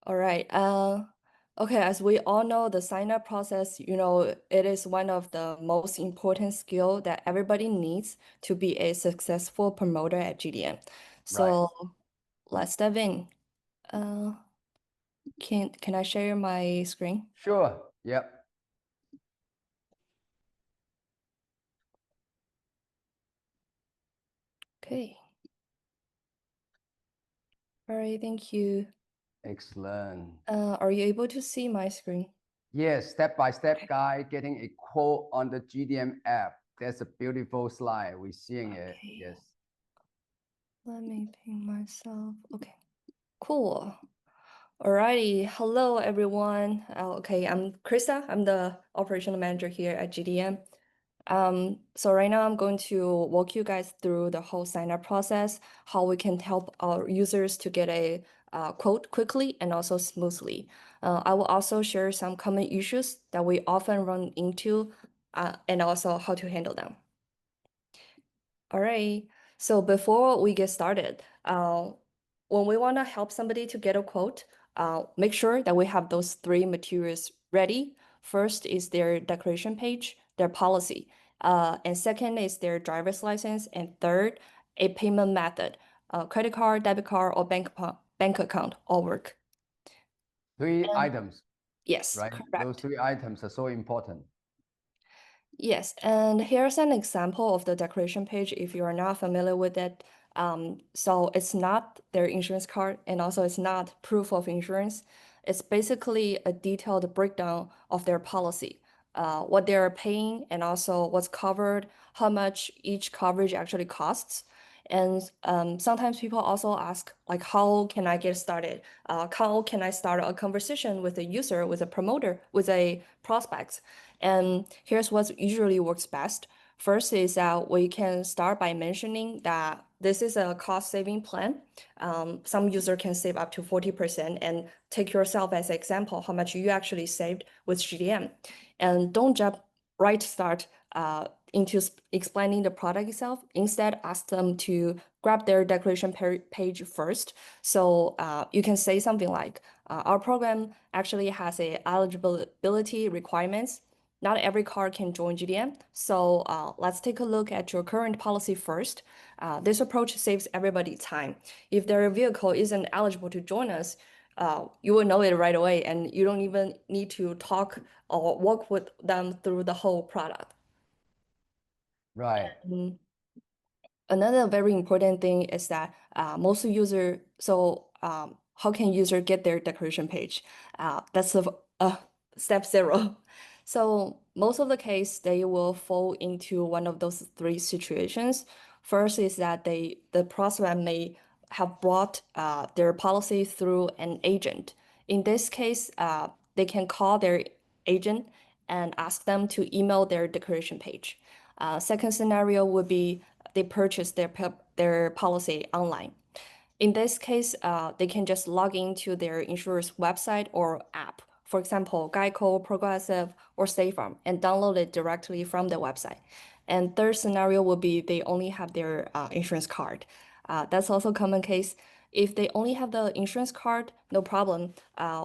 All right. Okay, as we all know, the sign-up process, it is one of the most important skill that everybody needs to be a successful promoter at GDM. Right. So let's dive in. Uh, can I share my screen? Sure. Yep. Okay. All right, thank you. Excellent. Are you able to see my screen? Yes, step-by-step Okay. guide getting a quote on the GDM app. That's a beautiful slide. We're seeing it. Okay. Yes. Let me ping myself. Okay. Cool. Alrighty, hello everyone. Okay, I'm Krista. I'm the operational manager here at GDM. So right now I'm going to walk you guys through the whole sign-up process, how we can help our users to get a quote quickly and also smoothly. I will also share some common issues that we often run into, and also how to handle them. All right. So before we get started, when we want to help somebody to get a quote, make sure that we have those three materials ready. First is their declaration page, their policy, and second is their driver's license, and third, a payment method, credit card, debit card, or bank account all work. Three And items, yes, right? Those correct. three items are so important. Yes, and here's an example of the declaration page if you are not familiar with it. So it's not their insurance card, and also it's not proof of insurance. It's basically a detailed breakdown of their policy, what they're paying, and also what's covered, how much each coverage actually costs. And sometimes people also ask, like, how can I get started? How can I start a conversation with a user, with a promoter, with a prospect? And here's what usually works best. First is that we can start by mentioning that this is a cost saving plan. Some user can save up to 40% and take yourself as an example, how much you actually saved with GDM. And don't jump right start into explaining the product itself. Instead, ask them to grab their declaration page first. So you can say something like, our program actually has a eligibility requirements. Not every car can join GDM, so let's take a look at your current policy first. This approach saves everybody time. If their vehicle isn't eligible to join us, you will know it right away, and you don't even need to talk or walk with them through the whole product. Right. Mm. Another very important thing is that most user, how can user get their declaration page? That's step zero. So most of the case, they will fall into one of those three situations. First is that the prospect may have brought their policy through an agent. In this case, they can call their agent and ask them to email their declaration page. Second scenario would be they purchase their policy online. In this case, they can just log into their insurer's website or app, for example, Geico, Progressive, or State Farm, and download it directly from the website. And third scenario would be they only have their insurance card. That's also a common case. If they only have the insurance card, no problem.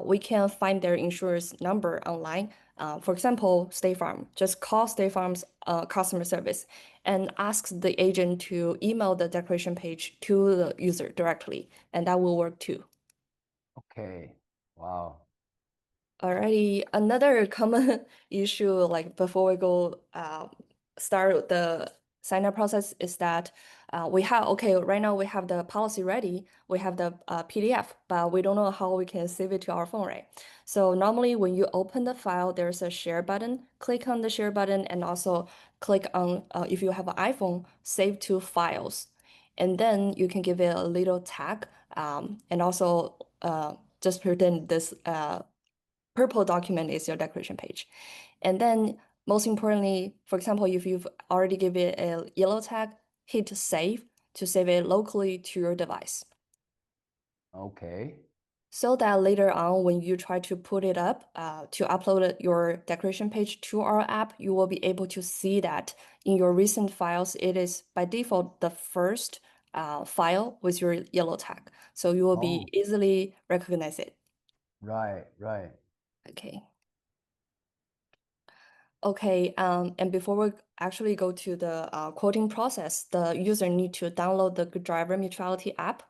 We can find their insurance number online. For example, State Farm. Just call State Farm's customer service and ask the agent to email the declaration page to the user directly, and that will work too. Okay. Wow. Alrighty, another common issue, like before we go start the sign up process, is that right now we have the policy ready, we have the PDF, but we don't know how we can save it to our phone, right? So normally when you open the file, there's a share button. Click on the share button and also click on, if you have an iPhone, save to files. And then you can give it a little tag, and also just pretend this purple document is your declaration page. And then most importantly, for example, if you've already given it a yellow tag, hit save to save it locally to your device. Okay. So that later on, when you try to put it up, to upload your declaration page to our app, you will be able to see that in your recent files, it is by default the first file with your yellow tag. So you will be Oh, easily recognize it. Right, right. Okay. Okay, and before we actually go to the quoting process, the user need to download the Good Driver Mutuality app.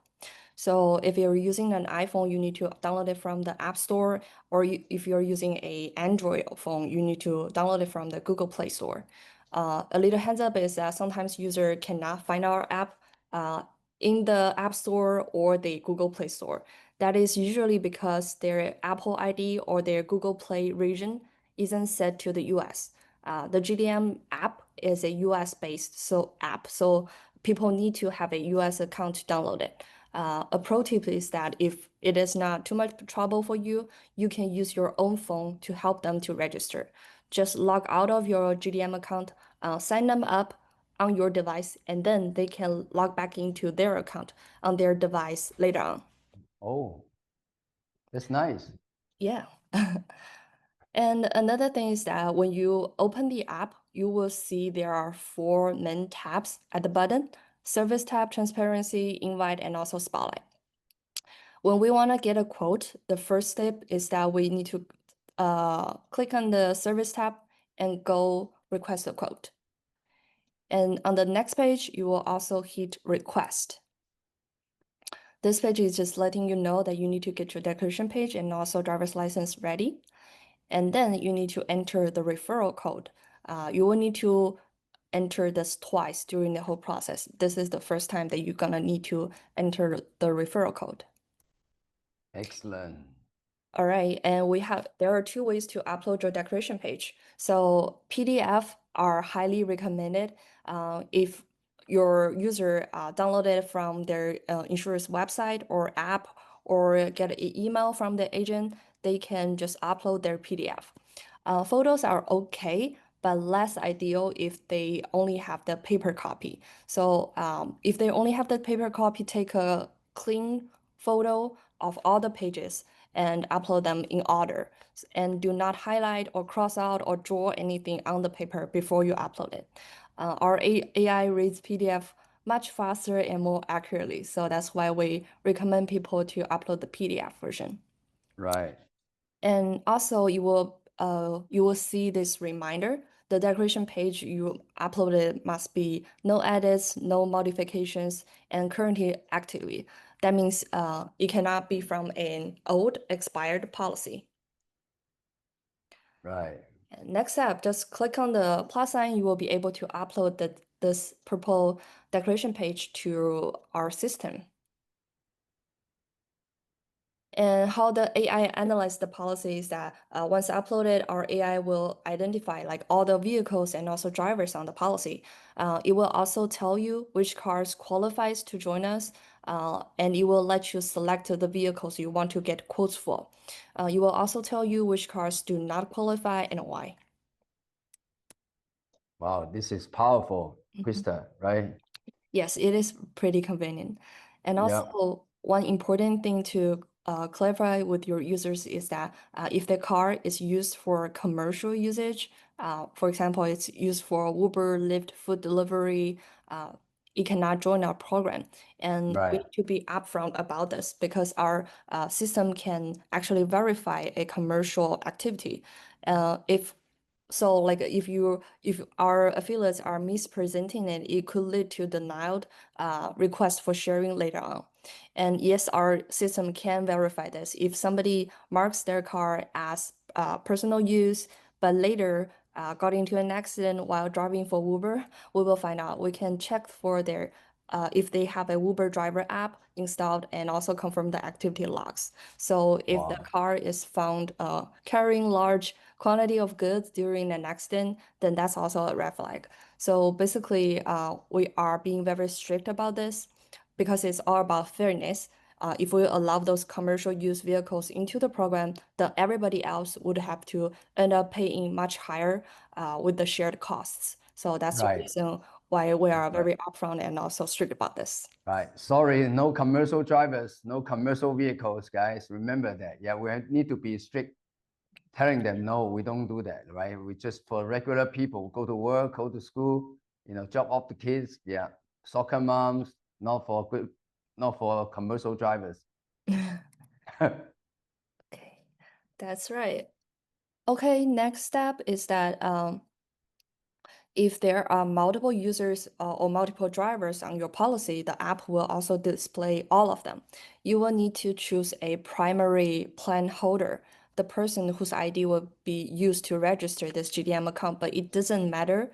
So if you're using an iPhone, you need to download it from the App Store, or if you're using an Android phone, you need to download it from the Google Play Store. A little heads up is that sometimes user cannot find our app in the App Store or the Google Play Store. That is usually because their Apple ID or their Google Play region isn't set to the US. The GDM app is a US based app, so people need to have a US account to download it. A pro tip is that if it is not too much trouble for you, you can use your own phone to help them to register. Just log out of your GDM account, sign them up on your device, and then they can log back into their account on their device later on. Oh, that's nice. Yeah. And another thing is that when you open the app, you will see there are 4 main tabs at the bottom: Service tab, Transparency, Invite, and also Spotlight. When we want to get a quote, the first step is that we need to click on the Service tab and go request a quote. And on the next page, you will also hit Request. This page is just letting you know that you need to get your declaration page and also driver's license ready. And then you need to enter the referral code. You will need to enter this twice during the whole process. This is the first time that you're gonna need to enter the referral code. Excellent. All right, and there are 2 ways to upload your declaration page. So PDF are highly recommended. If your user download it from their insurance website or app or get an email from the agent, they can just upload their PDF. Photos are okay, but less ideal if they only have the paper copy. So if they only have the paper copy, take a clean photo of all the pages and upload them in order. And do not highlight or cross out or draw anything on the paper before you upload it. Our AI reads PDF much faster and more accurately. So that's why we recommend people to upload the PDF version. Right. And also you will see this reminder. The declaration page you uploaded must be no edits, no modifications, and currently actively. That means it cannot be from an old expired policy. Right. And next up, just click on the plus sign. You will be able to upload this purple declaration page to our system. And how the AI analyze the policy is that once uploaded, our AI will identify like all the vehicles and also drivers on the policy. It will also tell you which cars qualifies to join us, and it will let you select the vehicles you want to get quotes for. It will also tell you which cars do not qualify and why. Wow, this is powerful, Krista, right? Yes, it is pretty convenient. And Yeah. also, one important thing to clarify with your users is that if the car is used for commercial usage, for example, it's used for Uber, Lyft, food delivery, it cannot join our program. And we Right. need to be upfront about this because our system can actually verify a commercial activity. If so, like if our affiliates are mispresenting it, it could lead to denied request for sharing later on. And yes, our system can verify this. If somebody marks their car as personal use, but later got into an accident while driving for Uber, we will find out. We can check for their if they have a Uber driver app installed and also confirm the activity logs. So if the Wow. car is found carrying large quantity of goods during an accident, then that's also a red flag. So basically, we are being very strict about this because it's all about fairness. If we allow those commercial use vehicles into the program, then everybody else would have to end up paying much higher with the shared costs. So that's the Right. reason why we are Right. very upfront and also strict about this. Right. Sorry, no commercial drivers, no commercial vehicles, guys. Remember that. Yeah, we need to be strict, telling them, no, we don't do that, right? We just for regular people, go to work, go to school, drop off the kids. Yeah. Soccer moms, not for commercial drivers. Okay. That's right. Okay, next step is that if there are multiple users or multiple drivers on your policy, the app will also display all of them. You will need to choose a primary plan holder, the person whose ID will be used to register this GDM account, but it doesn't matter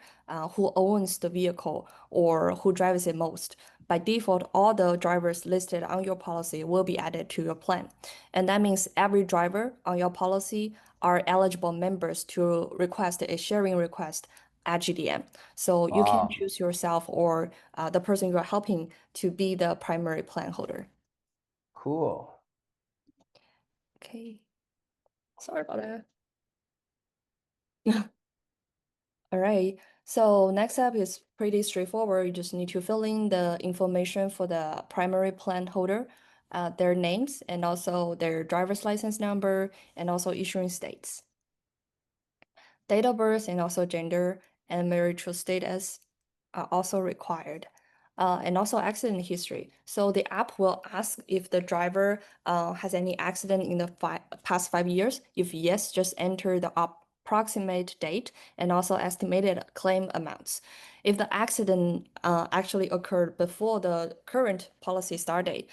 who owns the vehicle or who drives it most. By default, all the drivers listed on your policy will be added to your plan. And that means every driver on your policy are eligible members to request a sharing request at GDM. So you can Wow, choose yourself or the person you're helping to be the primary plan holder. cool. Okay, sorry about that. All right. So next step is pretty straightforward. You just need to fill in the information for the primary plan holder, their names, and also their driver's license number, and also issuing states. Date of birth and also gender and marital status are also required. And also accident history. So the app will ask if the driver has any accident in the past 5 years. If yes, just enter the approximate date and also estimated claim amounts. If the accident actually occurred before the current policy start date,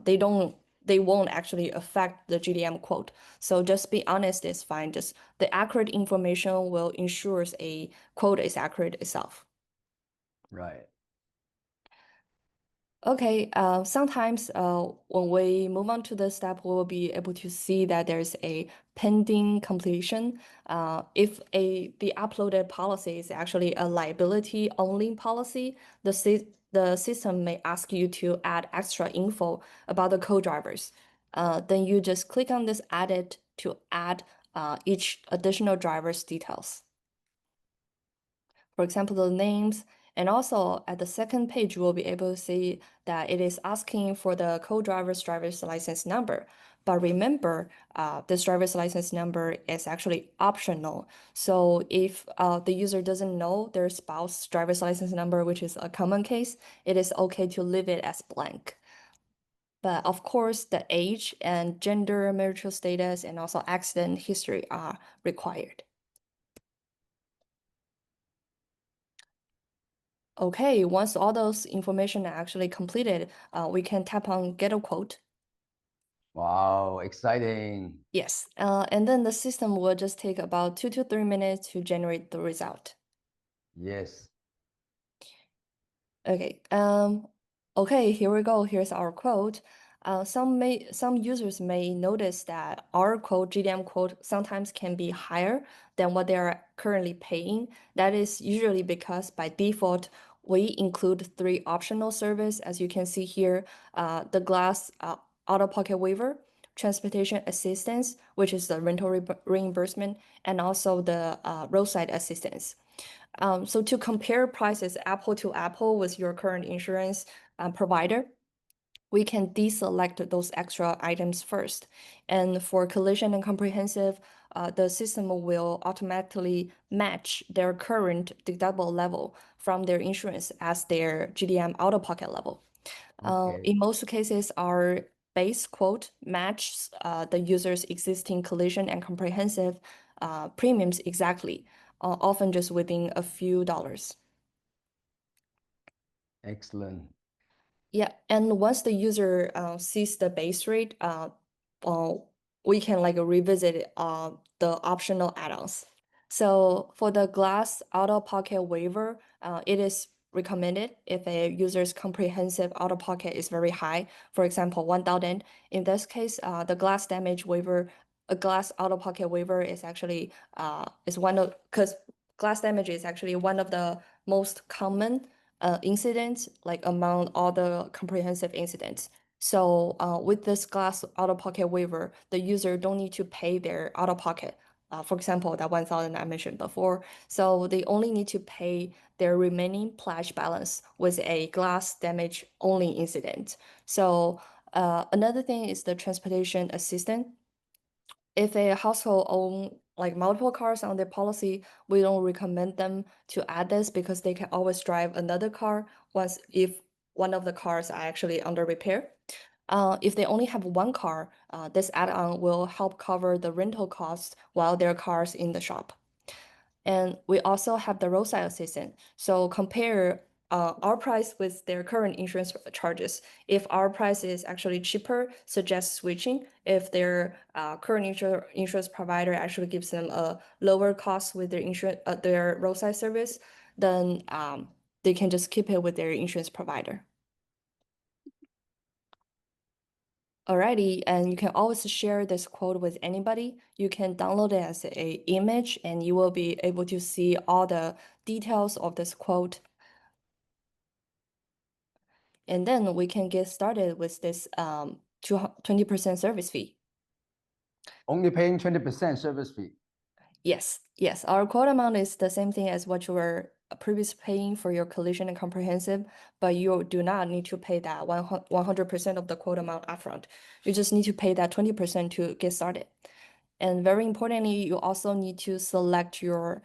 they won't actually affect the GDM quote. So just be honest is fine. Just the accurate information will ensure a quote is accurate itself. Right. Okay, sometimes when we move on to the step, we will be able to see that there's a pending completion. If the uploaded policy is actually a liability only policy, the system may ask you to add extra info about the co-drivers. Then you just click on this edit to add each additional driver's details. For example, the names. And also at the second page, you will be able to see that it is asking for the driver's license number. But remember, this driver's license number is actually optional. So if the user doesn't know their spouse driver's license number, which is a common case, it is okay to leave it as blank. But of course, the age and gender, marital status, and also accident history are required. Okay, once all those information are actually completed, we can tap on get a quote. Wow, exciting. Yes, and then the system will just take about 2 to 3 minutes to generate the result. Yes. Okay, okay, here we go. Here's our quote. Some users may notice that our quote, GDM quote, sometimes can be higher than what they are currently paying. That is usually because by default, we include 3 optional service, as you can see here, the glass out-of-pocket waiver, transportation assistance, which is the rental reimbursement, and also the roadside assistance. So to compare prices apple to apple with your current insurance provider, we can deselect those extra items first. And for collision and comprehensive, the system will automatically match their current deductible level from their insurance as their GDM out-of-pocket level. Okay. In most cases, our base quote matches the user's existing collision and comprehensive premiums exactly, often just within a few dollars. Excellent. Yeah, and once the user sees the base rate, uh, we can like revisit the optional add-ons. So for the glass out-of-pocket waiver, it is recommended if a user's comprehensive out-of-pocket is very high, for example, 1,000. In this case, the glass damage waiver, a glass out-of-pocket waiver is actually is one of because glass damage is actually one of the most common incidents, like among all the comprehensive incidents. So with this glass out-of-pocket waiver, the user don't need to pay their out-of-pocket. For example, that 1,000 I mentioned before. So they only need to pay their remaining pledge balance with a glass damage only incident. So another thing is the transportation assistance. If a household own like multiple cars on their policy, we don't recommend them to add this because they can always drive another car once if one of the cars are actually under repair. If they only have one car, this add-on will help cover the rental costs while their car's in the shop. And we also have the roadside assistant. So compare our price with their current insurance charges. If our price is actually cheaper, suggest switching. If their current insurance provider actually gives them a lower cost with their roadside service, then they can just keep it with their insurance provider. Alrighty, and you can always share this quote with anybody. You can download it as a image and you will be able to see all the details of this quote. And then we can get started with this 20% service fee. Only paying 20% service fee. Yes. Our quote amount is the same thing as what you were previously paying for your collision and comprehensive, but you do not need to pay that 100% of the quote amount upfront. You just need to pay that 20% to get started. And very importantly, you also need to select your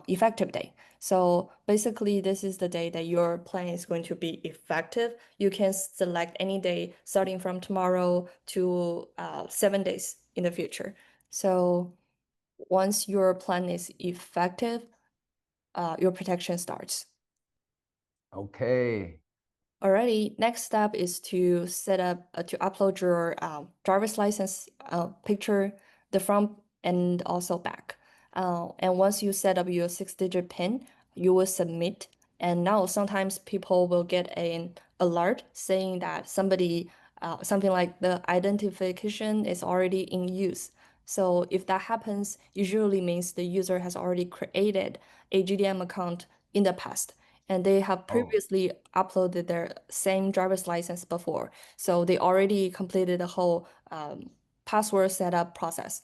effective day. So basically, this is the day that your plan is going to be effective. You can select any day starting from tomorrow to 7 days in the future. So once your plan is effective, your protection starts. Okay. Alrighty, next step is to set up to upload your driver's license picture, the front and also back. And once you set up your 6-digit PIN, you will submit. And now sometimes people will get an alert saying that something like the identification is already in use. So if that happens, usually means the user has already created a GDM account in the past and they have Oh, previously uploaded their same driver's license before. So they already completed the whole password setup process.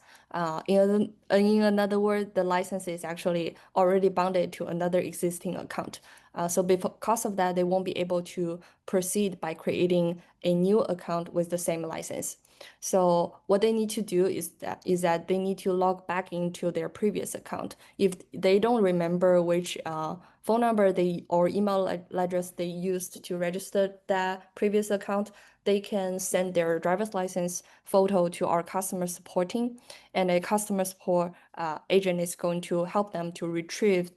In another word, the license is actually already bounded to another existing account. So because of that, they won't be able to proceed by creating a new account with the same license. So what they need to do is that they need to log back into their previous account. If they don't remember which phone number or email address they used to register that previous account, they can send their driver's license photo to our customer support team, and a customer support agent is going to help them to retrieve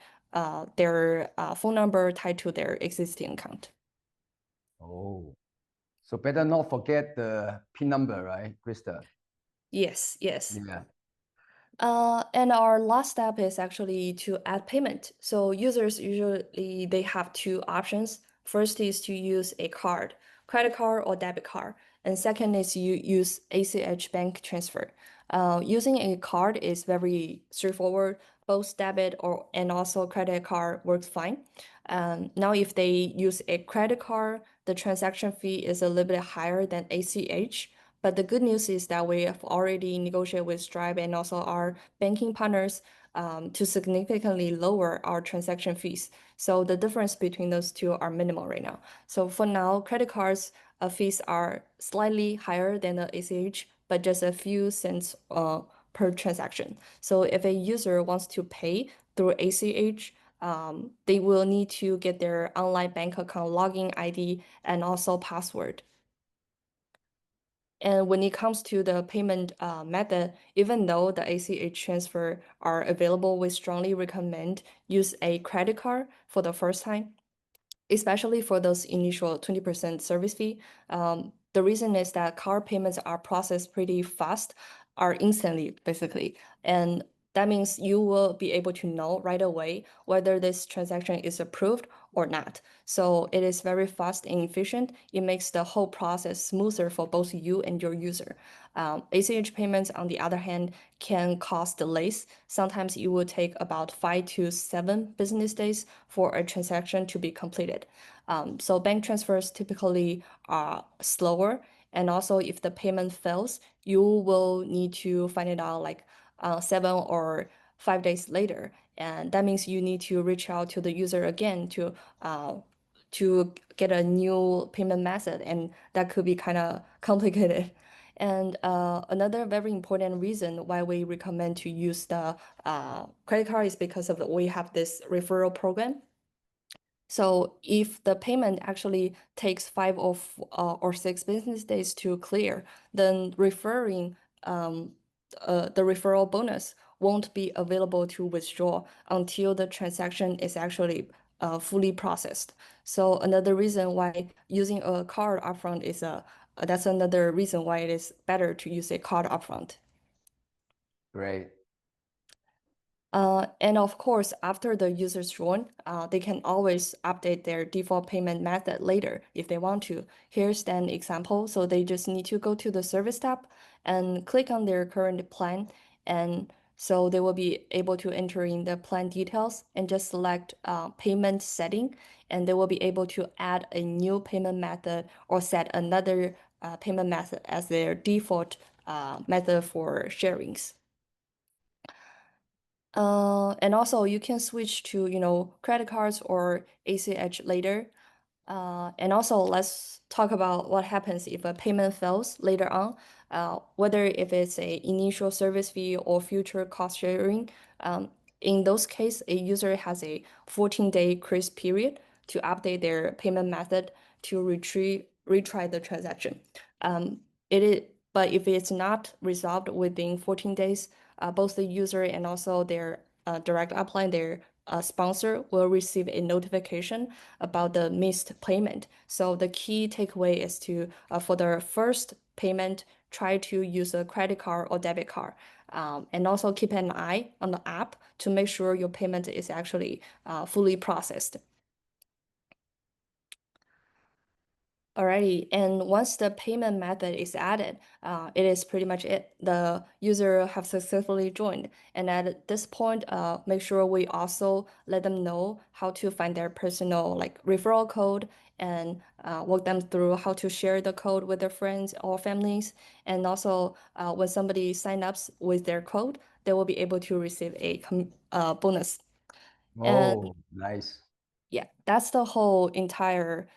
their phone number tied to their existing account. oh. So better not forget the PIN number, right, Krista? Yes. Yeah. And our last step is actually to add payment. So users usually they have two options. First is to use a card, credit card or debit card, and second is you use ACH bank transfer. Using a card is very straightforward. Both debit or and also credit card works fine. Now, if they use a credit card, the transaction fee is a little bit higher than ACH. But the good news is that we have already negotiated with Stripe and also our banking partners to significantly lower our transaction fees. So the difference between those two are minimal right now. So for now, credit cards fees are slightly higher than the ACH, but just a few cents per transaction. So if a user wants to pay through ACH, they will need to get their online bank account login ID and also password. And when it comes to the payment method, even though the ACH transfer are available, we strongly recommend use a credit card for the first time, especially for those initial 20% service fee. The reason is that card payments are processed pretty fast, are instantly basically. And that means you will be able to know right away whether this transaction is approved or not. So it is very fast and efficient. It makes the whole process smoother for both you and your user. ACH payments, on the other hand, can cause delays. Sometimes it will take about 5 to 7 business days for a transaction to be completed. So bank transfers typically are slower. And also, if the payment fails, you will need to find it out like 7 or 5 days later. And that means you need to reach out to the user again to get a new payment method, and that could be kind of complicated. And another very important reason why we recommend to use the credit card is because of we have this referral program. So if the payment actually takes or 6 business days to clear, then the referral bonus won't be available to withdraw until the transaction is actually fully processed. So another reason why using a card upfront that's another reason why it is better to use a card upfront. Great. And of course, after the users join, they can always update their default payment method later if they want to. Here's an example. So they just need to go to the service tab and click on their current plan. And so they will be able to enter in the plan details and just select payment setting. And they will be able to add a new payment method or set another payment method as their default method for sharings. And also you can switch to, credit cards or ACH later. And also let's talk about what happens if a payment fails later on, whether if it's a initial service fee or future cost sharing. Um, in those cases, a user has a 14-day grace period to update their payment method to retry the transaction. Um, but if it's not resolved within 14 days, both the user and also their direct upline, their sponsor will receive a notification about the missed payment. So the key takeaway is to, for the first payment, try to use a credit card or debit card. And also keep an eye on the app to make sure your payment is actually fully processed. Alrighty, and once the payment method is added, it is pretty much it. The user have successfully joined, and at this point, make sure we also let them know how to find their personal like referral code and walk them through how to share the code with their friends or families. And also, when somebody sign ups with their code, they will be able to receive a bonus. And Oh, nice. yeah, that's the whole entire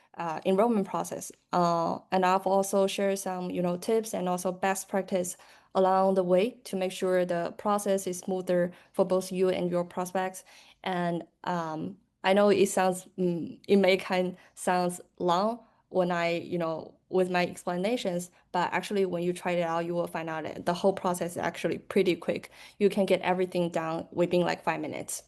enrollment process. And I've also shared some, tips and also best practice along the way to make sure the process is smoother for both you and your prospects. And I know it may kind sounds long when with my explanations, but actually when you try it out, you will find out that the whole process is actually pretty quick. You can get everything done within like 5 minutes.